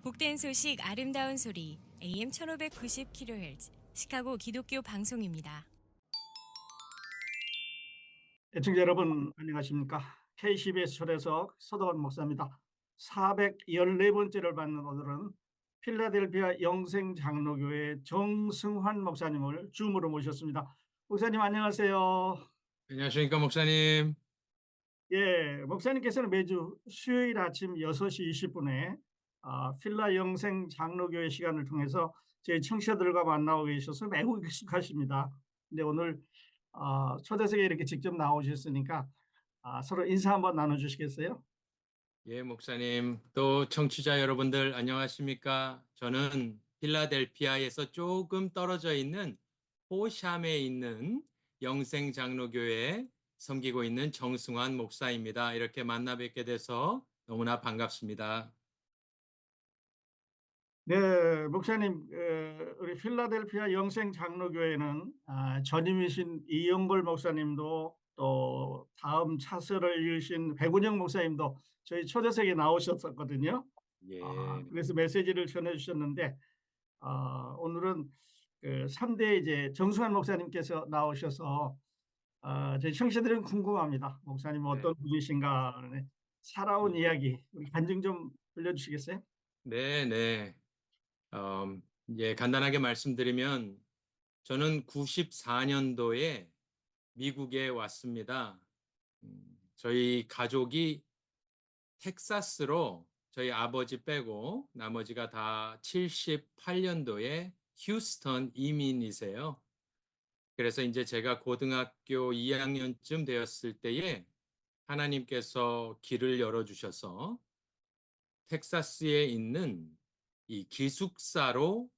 복된 소식 아름다운 소리 AM 1590kHz 시카고 기독교 방송입니다. 애청자 여러분 안녕하십니까? KCBS 초대석 서도원 목사입니다. 414번째를 받는 오늘은 필라델피아 영생장로교회 정승환 목사님을 줌으로 모셨습니다. 목사님 안녕하세요. 안녕하십니까, 목사님. 예, 목사님께서는 매주 수요일 아침 6시 20분에 필라 영생장로교회 시간을 통해서 저희 청취자들과 만나고 계셔서 매우 익숙하십니다. 근데 오늘 초대석에 이렇게 직접 나오셨으니까 서로 인사 한번 나눠주시겠어요? 예, 목사님. 또 청취자 여러분들 안녕하십니까? 저는 필라델피아에서 조금 떨어져 있는 호샴에 있는 영생장로교회에 섬기고 있는 정승환 목사입니다. 이렇게 만나 뵙게 돼서 너무나 반갑습니다. 네, 목사님, 우리 필라델피아 영생장로교회는 전임이신 이영걸 목사님도 또 다음 차세를 이으신 백운영 목사님도 저희 초대석에 나오셨었거든요. 예. 그래서 메시지를 전해주셨는데 오늘은 그 3대 이제 정승환 목사님께서 나오셔서 저희 청취자들은 궁금합니다. 목사님 어떤 분이신가, 살아온 이야기 우리 간증 좀 들려주시겠어요? 네. 예, 간단하게 말씀드리면 저는 94년도에 미국에 왔습니다. 저희 가족이 텍사스로 저희 아버지 빼고 나머지가 다 78년도에 휴스턴 이민이세요. 그래서 이제 제가 고등학교 2학년쯤 되었을 때에 하나님께서 길을 열어주셔서 텍사스에 있는 이 기숙사로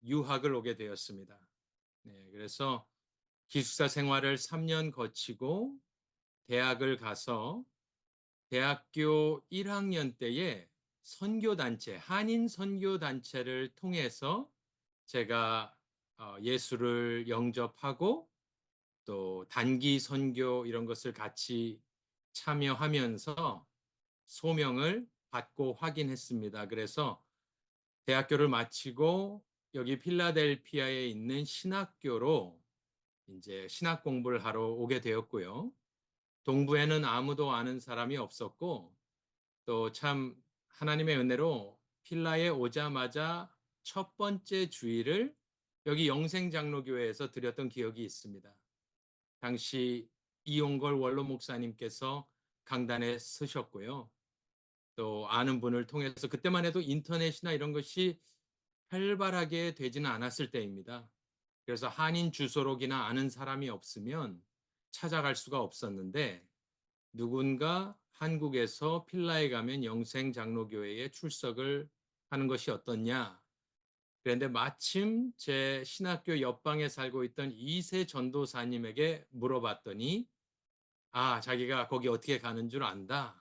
유학을 오게 되었습니다. 네, 그래서 기숙사 생활을 3년 거치고 대학을 가서 대학교 1학년 때에 선교단체, 한인 선교단체를 통해서 제가 예수를 영접하고 또 단기 선교 이런 것을 같이 참여하면서 소명을 받고 확인했습니다. 그래서 대학교를 마치고 여기 필라델피아에 있는 신학교로 이제 신학 공부를 하러 오게 되었고요. 동부에는 아무도 아는 사람이 없었고 또 참 하나님의 은혜로 필라에 오자마자 첫 번째 주일을 여기 영생장로교회에서 드렸던 기억이 있습니다. 당시 이용걸 원로 목사님께서 강단에 서셨고요. 또 아는 분을 통해서 그때만 해도 인터넷이나 이런 것이 활발하게 되지는 않았을 때입니다. 그래서 한인 주소록이나 아는 사람이 없으면 찾아갈 수가 없었는데 누군가 한국에서 필라에 가면 영생장로교회에 출석을 하는 것이 어떻냐. 그런데 마침 제 신학교 옆방에 살고 있던 이세 전도사님에게 물어봤더니 자기가 거기 어떻게 가는 줄 안다.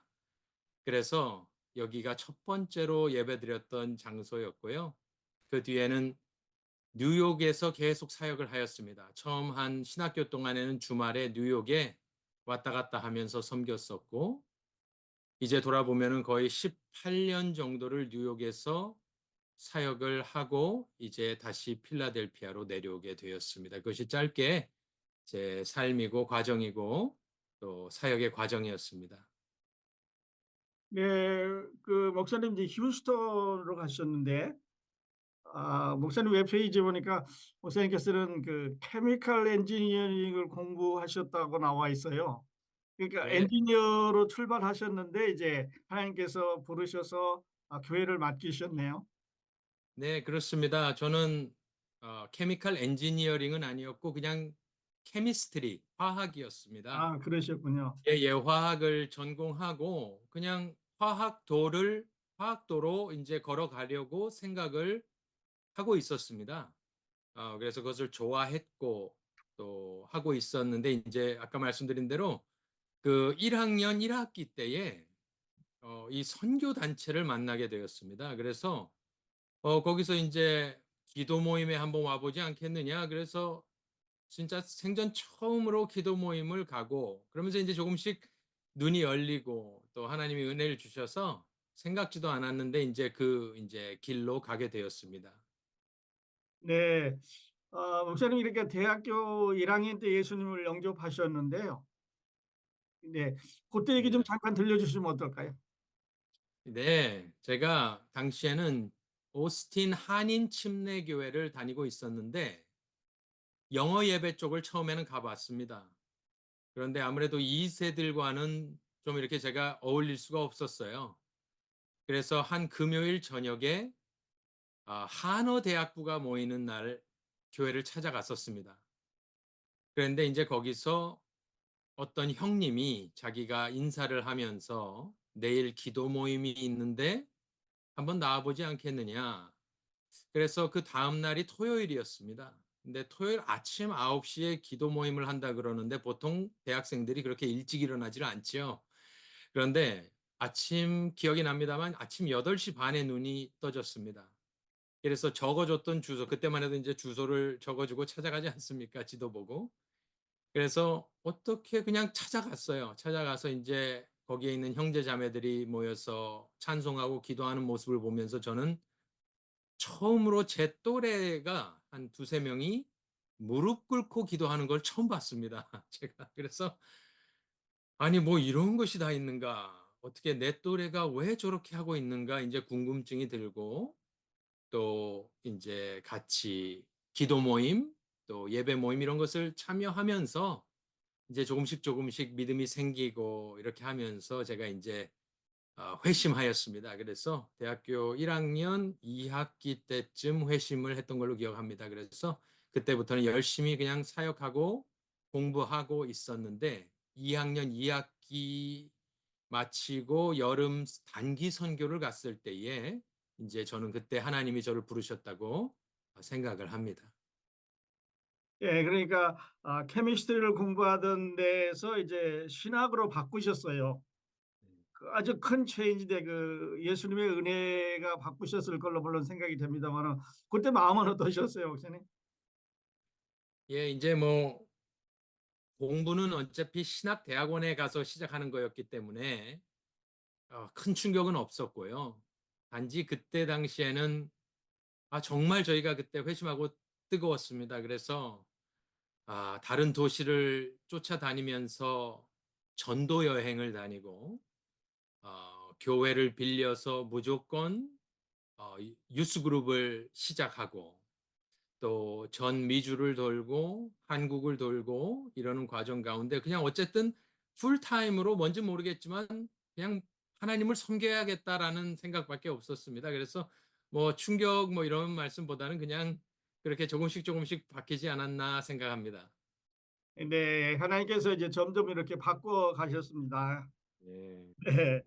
그래서 여기가 첫 번째로 예배드렸던 장소였고요. 그 뒤에는 뉴욕에서 계속 사역을 하였습니다. 처음 한 신학교 동안에는 주말에 뉴욕에 왔다 갔다 하면서 섬겼었고 이제 돌아보면은 거의 18년 정도를 뉴욕에서 사역을 하고 이제 다시 필라델피아로 내려오게 되었습니다. 그것이 짧게 제 삶이고 과정이고 또 사역의 과정이었습니다. 네, 그 목사님 이제 휴스턴으로 가셨는데 목사님 웹페이지 보니까 목사님께서는 그 케미컬 엔지니어링을 공부하셨다고 나와 있어요. 그러니까 네, 엔지니어로 출발하셨는데 이제 하나님께서 부르셔서 교회를 맡기셨네요. 네, 그렇습니다. 저는 케미컬 엔지니어링은 아니었고 그냥 케미스트리, 화학이었습니다. 그러셨군요. 예, 화학을 전공하고 그냥 화학도로 이제 걸어가려고 생각을 하고 있었습니다. 그래서 그것을 좋아했고 또 하고 있었는데 이제 아까 말씀드린 대로 그 1학년 1학기 때에 이 선교 단체를 만나게 되었습니다. 그래서 거기서 이제 기도 모임에 한번 와보지 않겠느냐. 그래서 진짜 생전 처음으로 기도 모임을 가고 그러면서 이제 조금씩 눈이 열리고 또 하나님이 은혜를 주셔서 생각지도 않았는데 이제 길로 가게 되었습니다. 네. 목사님 이렇게 대학교 1학년 때 예수님을 영접하셨는데요. 네. 그때 얘기 좀 맞습니다. 잠깐 들려주시면 어떨까요? 네, 제가 당시에는 오스틴 한인 침례교회를 다니고 있었는데 영어 예배 쪽을 처음에는 가봤습니다. 그런데 아무래도 2세들과는 좀 이렇게 제가 어울릴 수가 없었어요. 그래서 한 금요일 저녁에 한어 대학부가 모이는 날 교회를 찾아갔었습니다. 그런데 이제 거기서 어떤 형님이 자기가 인사를 하면서 내일 기도 모임이 있는데 한번 나와보지 않겠느냐. 그래서 그 다음 날이 토요일이었습니다. 근데 토요일 아침 9시에 기도 모임을 한다 그러는데 보통 대학생들이 그렇게 일찍 일어나지를 않지요. 그런데 아침 기억이 납니다만 아침 8시 반에 눈이 떠졌습니다. 그래서 적어줬던 주소, 그때만 해도 이제 주소를 적어주고 찾아가지 않습니까? 지도 보고. 그래서 어떻게 그냥 찾아갔어요. 찾아가서 이제 거기에 있는 형제 자매들이 모여서 찬송하고 기도하는 모습을 보면서 저는 처음으로 제 또래가 한 두세 명이 무릎 꿇고 기도하는 걸 처음 봤습니다. 제가 그래서 아니 뭐 이런 것이 다 있는가? 어떻게 내 또래가 왜 저렇게 하고 있는가? 이제 궁금증이 들고 또 이제 같이 기도 모임, 또 예배 모임 이런 것을 참여하면서 이제 조금씩 믿음이 생기고 이렇게 하면서 제가 이제 회심하였습니다. 그래서 대학교 1학년 2학기 때쯤 회심을 했던 걸로 기억합니다. 그래서 그때부터는 열심히 그냥 사역하고 공부하고 있었는데 2학년 2학기 마치고 여름 단기 선교를 갔을 때에 이제 저는 그때 하나님이 저를 부르셨다고 생각을 합니다. 예, 그러니까 케미스트리를 공부하던 데에서 이제 신학으로 바꾸셨어요. 그 아주 큰 체인지인데 그 예수님의 은혜가 바꾸셨을 걸로 물론 생각이 됩니다만은 그때 마음은 어떠셨어요, 목사님? 예, 이제 뭐 공부는 어차피 신학대학원에 가서 시작하는 거였기 때문에 큰 충격은 없었고요. 단지 그때 당시에는 정말 저희가 그때 회심하고 뜨거웠습니다. 그래서 다른 도시를 쫓아다니면서 전도 여행을 다니고 교회를 빌려서 무조건 유스 그룹을 시작하고 또 전 미주를 돌고 한국을 돌고 이러는 과정 가운데 그냥 어쨌든 풀타임으로 뭔지 모르겠지만 그냥 하나님을 섬겨야겠다라는 생각밖에 없었습니다. 그래서 뭐 충격 뭐 이런 말씀보다는 그냥 그렇게 조금씩 바뀌지 않았나 생각합니다. 네, 하나님께서 이제 점점 이렇게 바꿔 가셨습니다. 예. 네.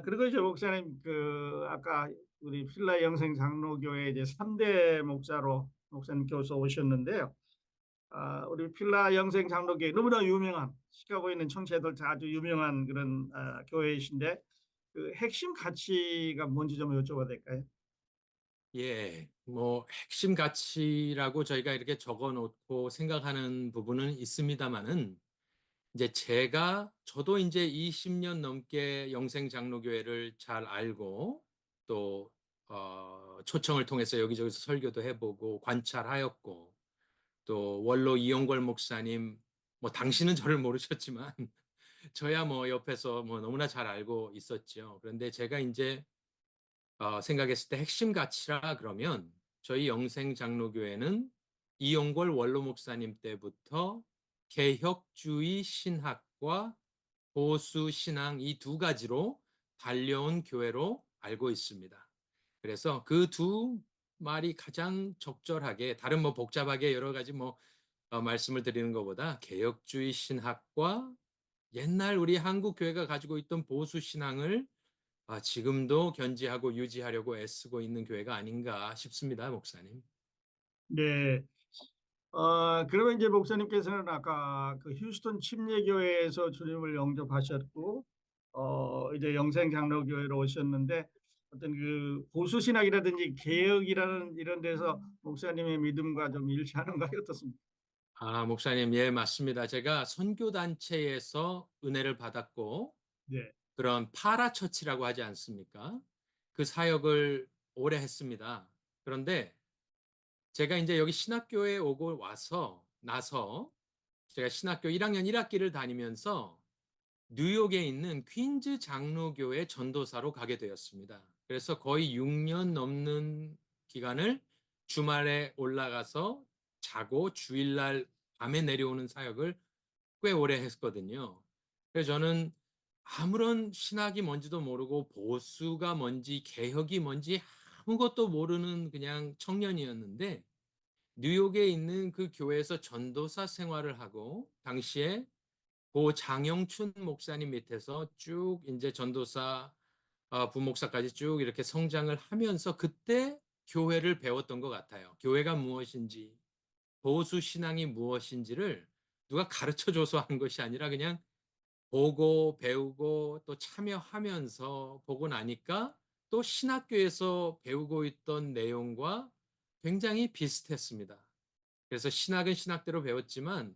그리고 이제 목사님 그 아까 우리 필라 영생 장로교회 이제 3대 목사로 목사님께서 오셨는데요. 우리 필라 영생 장로교회 너무나 유명한 시카고에 있는 청취자들 다 아주 유명한 그런 교회이신데 그 핵심 가치가 뭔지 좀 여쭤봐도 될까요? 예, 뭐 핵심 가치라고 저희가 이렇게 적어 놓고 생각하는 부분은 있습니다만은 이제 저도 이제 20년 넘게 영생 장로교회를 잘 알고 또 초청을 통해서 여기저기서 설교도 해보고 관찰하였고 또 원로 이용걸 목사님 뭐 당신은 저를 모르셨지만 저야 뭐 옆에서 뭐 너무나 잘 알고 있었죠. 그런데 제가 이제 생각했을 때 핵심 가치라 그러면 저희 영생 장로교회는 이용걸 원로 목사님 때부터 개혁주의 신학과 보수 신앙 이 두 가지로 달려온 교회로 알고 있습니다. 그래서 그 두 말이 가장 적절하게 다른 뭐 복잡하게 여러 가지 뭐 말씀을 드리는 것보다 개혁주의 신학과 옛날 우리 한국 교회가 가지고 있던 보수 신앙을 지금도 견지하고 유지하려고 애쓰고 있는 교회가 아닌가 싶습니다, 목사님. 네. 그러면 이제 목사님께서는 아까 그 휴스턴 침례교회에서 주님을 영접하셨고, 이제 영생 장로교회로 오셨는데 어떤 그 보수 신학이라든지 개혁이라는 이런 데서 목사님의 믿음과 좀 일치하는가요? 어떻습니까? 목사님, 예, 맞습니다. 제가 선교단체에서 은혜를 받았고, 네. 그런 파라처치라고 하지 않습니까? 그 사역을 오래 했습니다. 그런데 제가 이제 여기 신학교에 오고 나서 제가 신학교 1학년 1학기를 다니면서 뉴욕에 있는 퀸즈 장로교회 전도사로 가게 되었습니다. 그래서 거의 6년 넘는 기간을 주말에 올라가서 자고 주일날 밤에 내려오는 사역을 꽤 오래 했거든요. 그래서 저는 아무런 신학이 뭔지도 모르고 보수가 뭔지 개혁이 뭔지 아무것도 모르는 그냥 청년이었는데 뉴욕에 있는 그 교회에서 전도사 생활을 하고 당시에 고 장영춘 목사님 밑에서 쭉 이제 전도사 부목사까지 쭉 이렇게 성장을 하면서 그때 교회를 배웠던 것 같아요. 교회가 무엇인지, 보수 신앙이 무엇인지를 누가 가르쳐 줘서 한 것이 아니라 그냥 보고 배우고 또 참여하면서 보고 나니까 또 신학교에서 배우고 있던 내용과 굉장히 비슷했습니다. 그래서 신학은 신학대로 배웠지만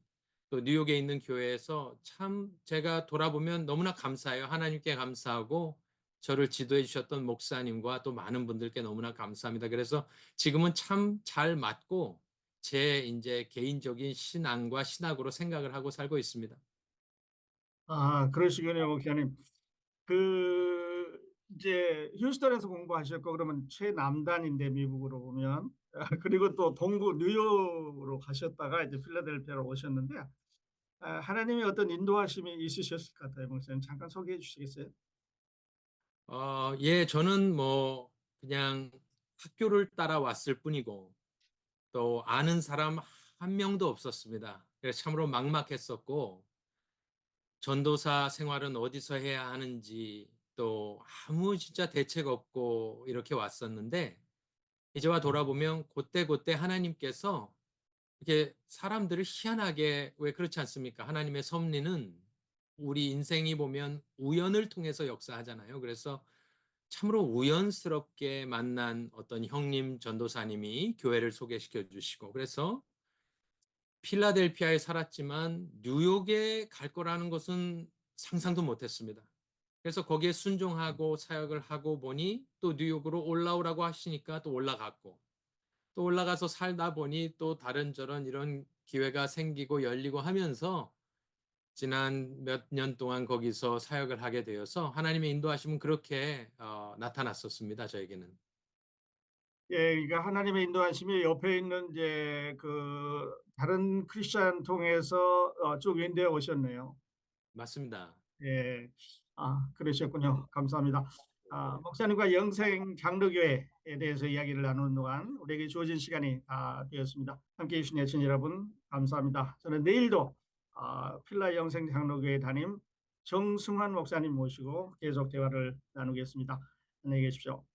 또 뉴욕에 있는 교회에서 참 제가 돌아보면 너무나 감사해요. 하나님께 감사하고 저를 지도해 주셨던 목사님과 또 많은 분들께 너무나 감사합니다. 그래서 지금은 참 잘 맞고 제 이제 개인적인 신앙과 신학으로 생각을 하고 살고 있습니다. 아, 그러시군요, 목사님. 그 이제 휴스턴에서 공부하셨고 그러면 최남단인데 미국으로 보면 그리고 또 동부 뉴욕으로 가셨다가 이제 필라델피아로 오셨는데 하나님의 어떤 인도하심이 있으셨을 것 같아요, 목사님. 잠깐 소개해 주시겠어요? 예, 저는 뭐 그냥 학교를 따라왔을 뿐이고 또 아는 사람 한 명도 없었습니다. 그래서 참으로 막막했었고 전도사 생활은 어디서 해야 하는지 또 아무 진짜 대책 없고 이렇게 왔었는데 이제와 돌아보면 그때그때 하나님께서 이렇게 사람들을 희한하게 왜 그렇지 않습니까? 하나님의 섭리는 우리 인생이 보면 우연을 통해서 역사하잖아요. 그래서 참으로 우연스럽게 만난 어떤 형님 전도사님이 교회를 소개시켜 주시고 그래서 필라델피아에 살았지만 뉴욕에 갈 거라는 것은 상상도 못했습니다. 그래서 거기에 순종하고 사역을 하고 보니 또 뉴욕으로 올라오라고 하시니까 또 올라갔고 또 올라가서 살다 보니 또 다른 저런 이런 기회가 생기고 열리고 하면서 지난 몇 년 동안 거기서 사역을 하게 되어서 하나님의 인도하심은 그렇게 나타났었습니다. 저에게는. 예, 그러니까 하나님의 인도하심이 옆에 있는 이제 그 다른 크리스천 통해서 쭉 인도해 오셨네요. 맞습니다. 예, 그러셨군요. 감사합니다. 목사님과 영생 장로교회에 대해서 이야기를 나누는 동안 우리에게 주어진 시간이 다 되었습니다. 함께해 주신 애청 여러분 감사합니다. 저는 내일도 필라 영생 장로교회 담임 정승환 목사님 모시고 계속 대화를 나누겠습니다. 안녕히 계십시오.